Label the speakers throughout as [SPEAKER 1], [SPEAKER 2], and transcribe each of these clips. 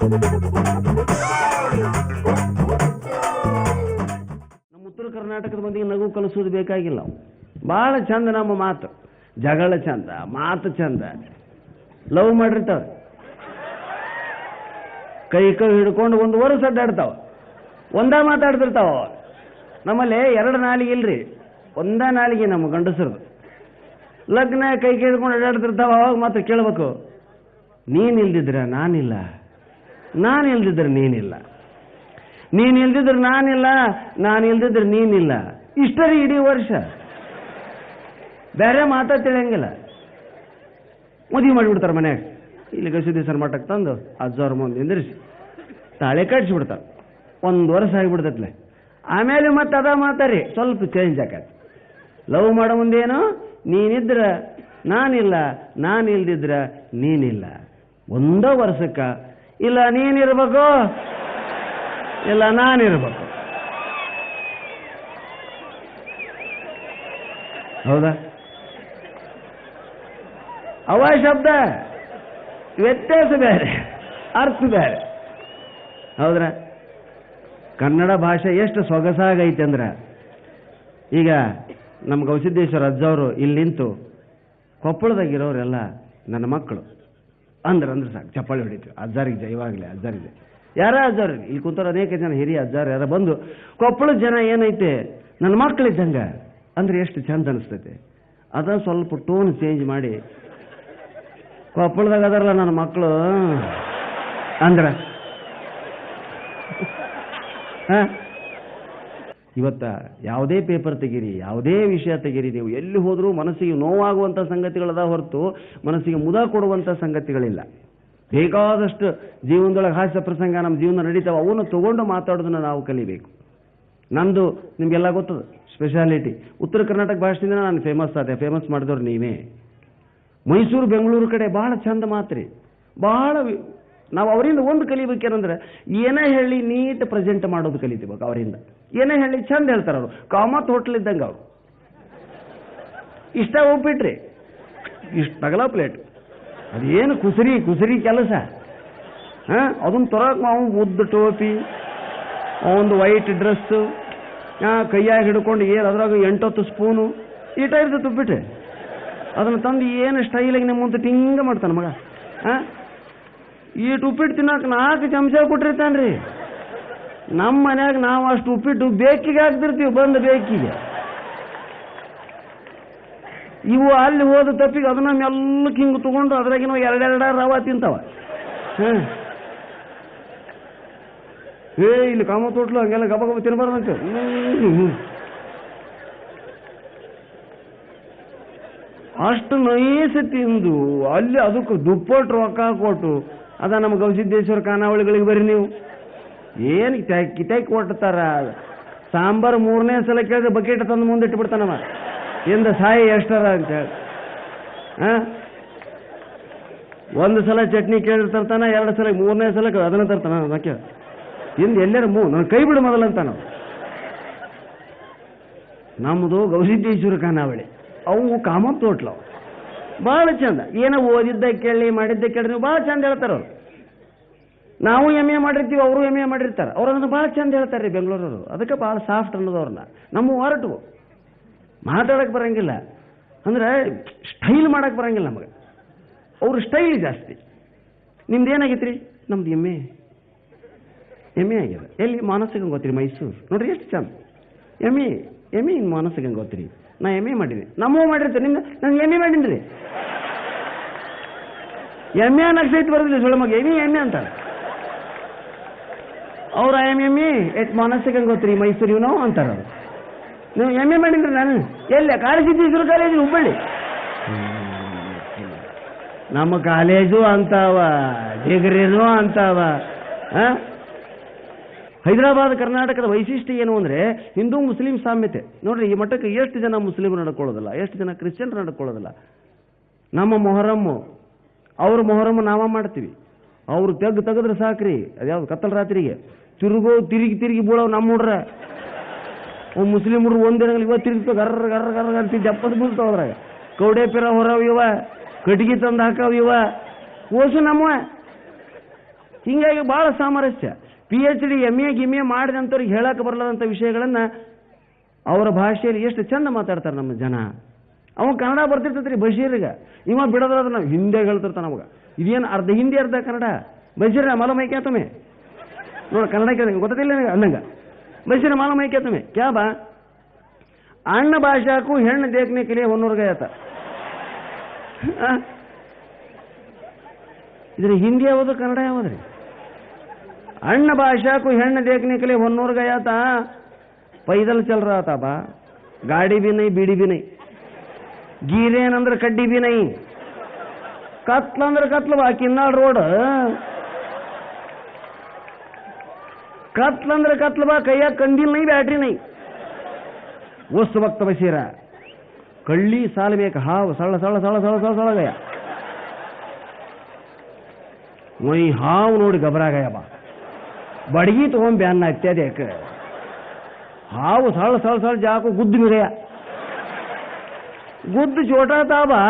[SPEAKER 1] ನಮ್ಮ ಉತ್ತರ ಕರ್ನಾಟಕದ ಮಂದಿಗೆ ನಗು ಕಲಿಸೋದು ಬೇಕಾಗಿಲ್ಲ. ಭಾಳ ಚಂದ ನಮ್ಮ ಮಾತು, ಜಗಳ ಚಂದ, ಮಾತು ಚಂದ. ಲವ್ ಮಾಡಿರ್ತಾವೆ, ಕೈ ಹಿಡ್ಕೊಂಡು ಒಂದು ವರ್ಷ ಅಡ್ಡಾಡ್ತಾವ, ಒಂದ ಮಾತಾಡ್ತಿರ್ತಾವ. ನಮ್ಮಲ್ಲಿ 2 ನಾಲಿಗೆ ಇಲ್ರಿ, ಒಂದ ನಾಲಿಗೆ ನಮ್ಮ ಗಂಡಸರದು. ಲಗ್ನ ಕೈ ಹಿಡ್ಕೊಂಡು ಅಡ್ಡಾಡ್ತಿರ್ತಾವ. ಅವಾಗ ಮಾತ್ರ ಕೇಳ್ಬೇಕು, ನೀನಿಲ್ದಿದ್ರ ನಾನಿಲ್ಲ, ನಾನಿಲ್ದಿದ್ರೆ ನೀನಿಲ್ಲ, ನೀನಿಲ್ದಿದ್ರೆ ನಾನಿಲ್ಲ, ನಾನಿಲ್ದಿದ್ರೆ ನೀನಿಲ್ಲ. ಇಷ್ಟರಿ ಇಡೀ ವರ್ಷ ಬೇರೆ ಮಾತಾ ತಿಳಿಯಂಗಿಲ್ಲ. ಮದುವೆ ಮಾಡಿಬಿಡ್ತಾರೆ ಮನ್ಯಾಗ. ಇಲ್ಲಿ ಗವಿಸಿದ್ದೇಶ್ವರ ಮಠಕ್ಕೆ ತಂದು ಅಜ್ಜವ್ರ ಮುಂದೆ ನಿಂದಿರಿಸಿ ತಾಳೆ ಕಟ್ಸಿಬಿಡ್ತಾರೆ. 1 ವರ್ಷ ಆಗಿಬಿಡ್ತತ್ಲೆ. ಆಮೇಲೆ ಮತ್ತೆ ಅದ ಮಾತಾರಿ ಸ್ವಲ್ಪ ಚೇಂಜ್ ಆಕತಿ. ಲವ್ ಮಾಡೋ ಮುಂದೇನು, ನೀನಿದ್ರ ನಾನಿಲ್ಲ, ನಾನಿಲ್ದಿದ್ರ ನೀನಿಲ್ಲ. 1 ವರ್ಷಕ್ಕ ಇಲ್ಲ ನೀನಿರ್ಬೇಕು, ಇಲ್ಲ ನಾನಿರ್ಬೇಕು. ಹೌದಾ? ಅವ ಶಬ್ದ ವ್ಯತ್ಯಾಸ ಬೇರೆ, ಅರ್ಥ ಬೇರೆ. ಹೌದ್ರ? ಕನ್ನಡ ಭಾಷೆ ಎಷ್ಟು ಸೊಗಸಾಗೈತೆ ಅಂದ್ರೆ, ಈಗ ನಮ್ಮ ಗವಿಸಿದ್ದೇಶ್ವರ ಅಜ್ಜವರು ಇಲ್ಲಿ ನಿಂತು ಕೊಪ್ಪಳದಾಗಿರೋರೆಲ್ಲ ನನ್ನ ಮಕ್ಕಳು ಅಂದ್ರೆ ಸಾಕು, ಚಪ್ಪಾಳಿ ಹೊಡಿತೀವಿ. ಅಜ್ಜಾರಿಗೆ ಜೈವಾಗಲಿ, ಅಜ್ಜಾರಿಗೆ ಯಾರ ಅಜ್ಜಾರಿಗೆ ಇಲ್ಲಿ ಕೂತರು ಅನೇಕ ಜನ ಹಿರಿಯ ಅಜ್ಜಾರು ಯಾರ ಬಂದು ಕೊಪ್ಪಳದ ಜನ ಏನೈತೆ ನನ್ನ ಮಕ್ಕಳಿದ್ದಂಗ ಅಂದ್ರೆ ಎಷ್ಟು ಚಂದ ಅನಿಸ್ತೈತೆ. ಅದ ಸ್ವಲ್ಪ ಟೋನ್ ಚೇಂಜ್ ಮಾಡಿ ಕೊಪ್ಪಳದಾಗ ಅದರಲ್ಲ ನನ್ನ ಮಕ್ಕಳು ಅಂದ್ರ ಇವತ್ತ ಯಾವುದೇ ಪೇಪರ್ ತೆಗೀರಿ, ಯಾವುದೇ ವಿಷಯ ತೆಗೀರಿ, ನೀವು ಎಲ್ಲಿ ಹೋದರೂ ಮನಸ್ಸಿಗೆ ನೋವಾಗುವಂಥ ಸಂಗತಿಗಳದ ಹೊರತು ಮನಸ್ಸಿಗೆ ಮುದ ಕೊಡುವಂಥ ಸಂಗತಿಗಳಿಲ್ಲ. ಬೇಕಾದಷ್ಟು ಜೀವನದೊಳಗೆ ಹಾಸ್ಯ ಪ್ರಸಂಗ ನಮ್ಮ ಜೀವನ ನಡೀತಾವೆ, ಅವನ್ನ ತಗೊಂಡು ಮಾತಾಡೋದನ್ನ ನಾವು ಕಲಿಬೇಕು. ನಂದು ನಿಮಗೆಲ್ಲ ಗೊತ್ತದ ಸ್ಪೆಷಾಲಿಟಿ. ಉತ್ತರ ಕರ್ನಾಟಕ ಭಾಷೆಯಿಂದ ನಾನು ಫೇಮಸ್ ಆದೆ. ಫೇಮಸ್ ಮಾಡಿದವ್ರು ನೀವೇ. ಮೈಸೂರು ಬೆಂಗಳೂರು ಕಡೆ ಭಾಳ ಚಂದ ಮಾತ್ರಿ, ಭಾಳ ನಾವು ಅವರಿಂದ ಒಂದು ಕಲಿಬೇಕೇನಂದ್ರೆ, ಏನೇ ಹೇಳಿ ನೀಟ್ ಪ್ರೆಸೆಂಟ್ ಮಾಡೋದು ಕಲಿತೀವಿ ಅವರಿಂದ. ಏನೇ ಹೇಳಿ ಚಂದ ಹೇಳ್ತಾರೆ ಅವರು. ಕಾಮತ್ ಹೋಟ್ಲ್ ಇದ್ದಂಗೆ ಅವರು. ಇಷ್ಟ ಹೋಗ್ಬಿಟ್ರಿ, ಇಷ್ಟು ತಗಲ ಪ್ಲೇಟ್, ಅದೇನು ಕುಸರಿ ಕೆಲಸ. ಅದನ್ನ ತೊರಕ್ ಅವನು ಉದ್ದ ಟೋಪಿ, ಅವನದು ವೈಟ್ ಡ್ರೆಸ್ಸು, ಕೈಯಾಗಿ ಹಿಡ್ಕೊಂಡು ಏನು ಅದ್ರಾಗ 8-10 ಸ್ಪೂನು ಈಟ ಇರ್ತದೆ ಉಪ್ಪಿಟ್ರೆ. ಅದನ್ನು ತಂದು ಏನು ಸ್ಟೈಲಾಗಿ ನಿಮ್ಮ ಮುಂದೆ ಟಿಂಗ ಮಾಡ್ತಾನೆ ಮಗ. ಈಟು ಉಪ್ಪಿಟ್ಟು ತಿನ್ನಕ್ಕೆ 4 ಚಮಚ ಕೊಟ್ಟಿರ್ತಾನ್ರಿ. ನಮ್ಮ ಮನ್ಯಾಗ ನಾವು ಅಷ್ಟು ಉಪ್ಪಿಟ್ಟು ಬೇಕಿಗೆ ಹಾಕ್ತಿರ್ತೀವಿ, ಬಂದು ಬೇಕಿಗೆ. ಇವು ಅಲ್ಲಿ ಹೋದ ತಪ್ಪಿಗೆ ಅದನ್ನ ಮೆಲ್ಲಕ್ಕೆ ಹಿಂಗೆ ತಗೊಂಡು ಅದ್ರಾಗಿನೋ 2 ರವ ತಿಂತಾವ. ಇಲ್ಲಿ ಕಾಮ ತೋಟ್ಲು ಹಂಗೆಲ್ಲ ಗಬ ಗಬ ತಿನ್ಬಾರ್ದಂತ. ಅಷ್ಟು ನೈಸ್ ತಿಂದು ಅಲ್ಲಿ ಅದಕ್ಕೆ ದುಪ್ಪಟ್ಟು ರೊಕ್ಕ ಕೊಟ್ಟು ಅದ ನಮ್ಮ ಗವಿಸಿದ್ದೇಶ್ವರ ಖಾನಾವಳಿಗಳಿಗೆ ಬರ್ರಿ ನೀವು. ಏನು ಕಿತಾಕಿ ಕೊಡ್ತಾರ. ಸಾಂಬಾರು 3ನೇ ಸಲ ಕೇಳಿದ್ರೆ ಬಕೆಟ್ ತಂದು ಮುಂದೆ ಇಟ್ಟುಬಿಡ್ತಾನವ, ಎಂದ ಸಾಯಿ ಎಷ್ಟರ ಅಂತೇಳಿ. 1 ಸಲ ಚಟ್ನಿ ಕೇಳಿ ತರ್ತಾನ, 2 ಸಲ, 3ನೇ ಸಲ ಅದನ್ನ ತರ್ತಾನ. ಅದಕ್ಕೆ ಇಂದು ಎಲ್ಲರೂ ನನ್ನ ಕೈ ಬಿಡು ಮೊದಲಂತ ನಾವು. ನಮ್ಮದು ಗವಿಸಿದ್ದೇಶ್ವರ ಖಾನಾವಳಿ, ಅವು ಕಾಮತ್ ತೋಟ್ಲವು ಭಾಳ ಚಂದ. ಏನೋ ಓದಿದ್ದ ಕೇಳಿ ಮಾಡಿದ್ದ ಕೇಳಿ ನೀವು ಭಾಳ ಚಂದ ಹೇಳ್ತಾರೆ ಅವರು. ನಾವು MA ಮಾಡಿರ್ತೀವಿ, ಅವರು MA ಮಾಡಿರ್ತಾರೆ. ಅವ್ರು ಅದನ್ನು ಭಾಳ ಚಂದ ಹೇಳ್ತಾರೆ ರೀ ಬೆಂಗಳೂರವರು. ಅದಕ್ಕೆ ಭಾಳ ಸಾಫ್ಟ್ ಅನ್ನೋದವ್ರನ್ನ. ನಮ್ಮ ಹೊರಟು ಮಾತಾಡಕ್ಕೆ ಬರಂಗಿಲ್ಲ, ಅಂದ್ರೆ ಸ್ಟೈಲ್ ಮಾಡಕ್ಕೆ ಬರಂಗಿಲ್ಲ ನಮಗೆ. ಅವ್ರ ಸ್ಟೈಲ್ ಜಾಸ್ತಿ. ನಿಮ್ದು ಏನಾಗೈತೆ ರೀ? ನಮ್ದು MA ಆಗ್ಯದ. ಎಲ್ಲಿ? ಮಾನಸ ಗಂಗೋತ್ರಿ, ಮೈಸೂರು. ನೋಡ್ರಿ ಎಷ್ಟು ಚಂದ. MA ಇನ್ನು ಮಾನಸ ಗಂಗೋತ್ರಿ. ನಾ MA ಮಾಡೀನಿ, ನಮ್ಮೂ ಮಾಡಿರ್ತೀವಿ. ನಿಮ್ದು ನಾನು MA ಮಾಡೀನಿ ರೀ. MA ಅನ್ನಕ್ಕೆ ಸಹಿತ ಬರೋದಿಲ್ಲ ಸುಳಮಗೆ. MA ಅಂತಾರೆ ಅವ್ರು. MA ಮಾನಸ ಗಂಗೋತ್ರಿ ಮೈಸೂರು ಇವನೋ ಅಂತಾರೆ ಅವರು. ನೀವು MA ಮಾಡೀನಿ ರೀ ನಾನು. ಎಲ್ಲ ಕಾಲೇಜಿದ್ದೀಶ್ವರ ಕಾಲೇಜು ಹುಬ್ಬಳ್ಳಿ. ನಮ್ಮ ಕಾಲೇಜು ಅಂತಾವ, ಡಿಗ್ರಿನೂ ಅಂತಾವ. ಹೈದರಾಬಾದ್ ಕರ್ನಾಟಕದ ವೈಶಿಷ್ಟ್ಯ ಏನು ಅಂದರೆ ಹಿಂದೂ ಮುಸ್ಲಿಂ ಸಾಮ್ಯತೆ. ನೋಡ್ರಿ, ಈ ಮಟ್ಟಕ್ಕೆ ಎಷ್ಟು ಜನ ಮುಸ್ಲಿಮರು ನಡ್ಕೊಳ್ಳೋದಿಲ್ಲ, ಎಷ್ಟು ಜನ ಕ್ರಿಶ್ಚಿಯನ್ರು ನಡ್ಕೊಳ್ಳೋದಿಲ್ಲ. ನಮ್ಮ ಮೊಹರಮ್ಮು, ಅವ್ರ ಮೊಹರಮ್ಮ ನಾವ ಮಾಡ್ತೀವಿ. ಅವ್ರು ತೆಗೆದ್ರೆ ಸಾಕ್ರಿ. ಅದ್ಯಾವ್ದು ಕತ್ತಲ ರಾತ್ರಿಗೆ ತಿರುಗಿ ಬೀಳೋ ನಮ್ಮ ಹುಡ್ರ. ಮುಸ್ಲಿಮರು ಒಂದಿನಗಳು ಇವತ್ತು ತಿರುಗಿ ಗರ್ರ ಗರ್ರ ಗರ್ರ ಅಂತ ಜಪ್ಪಸ್ ಬೀಳ್ತಾವ. ಅದ್ರಾಗ ಕೌಡೆ ಪಿರ ಹೊರವ್ ಇವ, ಕಟ್ಗಿ ತಂದು ಹಾಕವ್ ಇವ. ಓಸು ನಮ್ಮ ಹೀಗಾಗಿ ಭಾಳ ಸಾಮರಸ್ಯ. PhD MA ಗಿಮೆ ಮಾಡಿದಂಥವ್ರಿಗೆ ಹೇಳಕ್ಕೆ ಬರಲಾದಂಥ ವಿಷಯಗಳನ್ನು ಅವರ ಭಾಷೆಯಲ್ಲಿ ಎಷ್ಟು ಚಂದ ಮಾತಾಡ್ತಾರೆ ನಮ್ಮ ಜನ. ಅವ ಕನ್ನಡ ಬರ್ತಿರ್ತೈತ್ರಿ ಬಶೀರ್ಗೆ, ಇವ ಬಿಡೋದ್ರ ನಾವು ಹಿಂದೆ ಹೇಳ್ತಿರ್ತಾನೆ ನಮಗೆ. ಇದೇನು ಅರ್ಧ ಹಿಂದಿ ಅರ್ಧ ಕನ್ನಡ. ಬಶೀರ ಮಾಲ ಮೈಕ್ಯಾ ತುಮೆ ನೋಡ ಕನ್ನಡ ಗೊತ್ತಿಲ್ಲ ನನಗೆ ಅನ್ನಂಗ. ಬಶೀರ ಮಾಲ ಮೈಕ್ಯಾ ತುಮೆ ಕ್ಯಾ ಬಾ ಅಣ್ಣ ಭಾಷಾಕು ಹೆಣ್ಣು ದೇಖನೆ के लिए 100 गया था. ಇದ್ರ ಹಿಂದಿ ಯಾವುದು ಕನ್ನಡ ಯಾವ್ದ್ರಿ? अन्न भाषा को हेण्ण देखने के लिए 100 गया था. पैदल चल रहा था बा, गाड़ी भी नहीं बीड़ी भी नहीं, गीरेन अंदर कड्डी भी नहीं, कत्ल अंदर कत्ल बा किन्नाल रोड, कत्ल अंदर कत्ल बा कहिया कंदील नहीं बैटरी नहीं. उस वक्त बशीरा कल्ली साल में एक हाव सड़ सड़ सड़ सड़ सड़ सड़ गया. वही हाव नोड़ी घबरा गया बा, बड़गी तो हम बयान नाचते देख. हाव सड़ सड़ सड़ जाको गुद्द में गया. गुद्द छोटा था बा,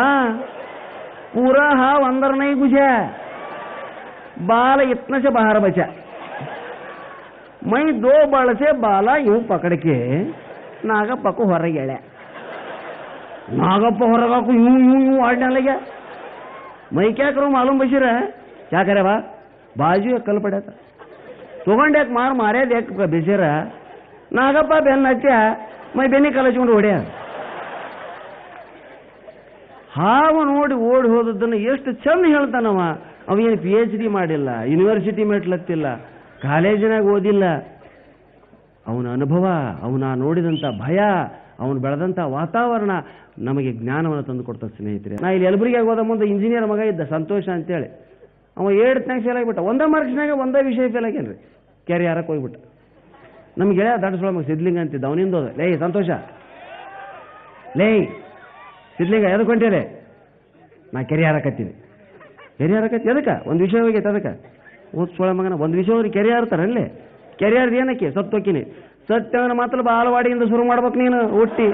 [SPEAKER 1] पूरा हाव अंदर नहीं घुसा, बाल इतना से बाहर बचा. मैं 2 बड़ से बाला यूं पकड़ के नागप्प को ಹೊರಗೆ ಎಳೆ. नागप्प ಹೊರಗಾಕು यूं यूं यूं आड़ने लगा. मैं क्या करूं मालूम बशीर है? क्या करे बा, बाजू एक कल पड़ा था, ತಗೊಂಡು ಯಾಕೆ ಮಾರೇ ದೇಕ್ ಬೇಸಿರ. ನಾಗಪ್ಪ ಬೆನ್ನ ಹತ್ಯ, ಮೈ ಬೆನ್ನಿ ಕಲಚ್ಕೊಂಡು ಹೊಡ್ಯ. ಹಾವು ನೋಡಿ ಓಡಿ ಹೋದದ್ದನ್ನು ಎಷ್ಟು ಚಂದ ಹೇಳ್ತಾನವ. ಅವೇನು PhD ಮಾಡಿಲ್ಲ, ಯೂನಿವರ್ಸಿಟಿ ಮೆಟ್ಲತ್ತಿಲ್ಲ, ಕಾಲೇಜಿನಾಗ ಓದಿಲ್ಲ. ಅವನ ಅನುಭವ, ಅವನ ನೋಡಿದಂಥ ಭಯ, ಅವನು ಬೆಳೆದಂಥ ವಾತಾವರಣ ನಮಗೆ ಜ್ಞಾನವನ್ನು ತಂದು ಕೊಡ್ತಾರೆ ಸ್ನೇಹಿತರೆ. ನಾ ಇಲ್ಲಿ ಯಲಬುರ್ಗಿಯಾಗ ಹೋದ ಮುಂದೆ ಇಂಜಿನಿಯರ್ ಮಗ ಇದ್ದ ಸಂತೋಷ ಅಂತೇಳಿ, ಅವ 8ನೇ ಫೇಲ್ ಆಗಿಬಿಟ್ಟ. 1 ಮಾರ್ಕ್ಸ್ನಾಗ 1 ವಿಷಯ ಫೇಲ್ ಆಗ್ಯಾನ್ರಿ. ಕ್ಯಾರಿ ಯಾರಕ್ಕೆ ಹೋಗ್ಬಿಟ್ಟ. ನಮ್ಗೆ ಗೆಳೆಯ ದಾಟಿಸ್ಕೊಳ ಮಗ ಸಿದ್ಲಿಂಗ ಅಂತಿದ್ದ, ಅವನಿಂದ ಹೋದ. ಲೇ ಸಂತೋಷ, ಲೇ ಸಿದ್ಲಿಂಗ ಎದಕ್ಕೆ ಹೊಂಟೇಲೆ? ನಾ ಕೆರೆ ಹಾರಕತ್ತೀನಿ. ಕೆರೆ ಹಾರಕತ್ತಿ ಎದಕ್ಕೆ? ಒಂದು ವಿಷಯ ಹೋಗೈತೆ ಅದಕ್ಕೆ. ಓದ್ಸೋಳ ಮಗನ ಒಂದು ವಿಷಯ ಹೋದ್ರೆ ಕೆರೆ ಹಾರ್ತಾರಲ್ಲೇ. ಕೆರೆ ಹಾರ್ದು ಏನಕ್ಕೆ? ಸತ್ತೋಕಿನಿ. ಸತ್ಯವನ ಮಾತ್ರ ಬಾಲವಾಡಿಯಿಂದ ಶುರು ಮಾಡ್ಬೇಕು ನೀನು ಹುಟ್ಟಿ.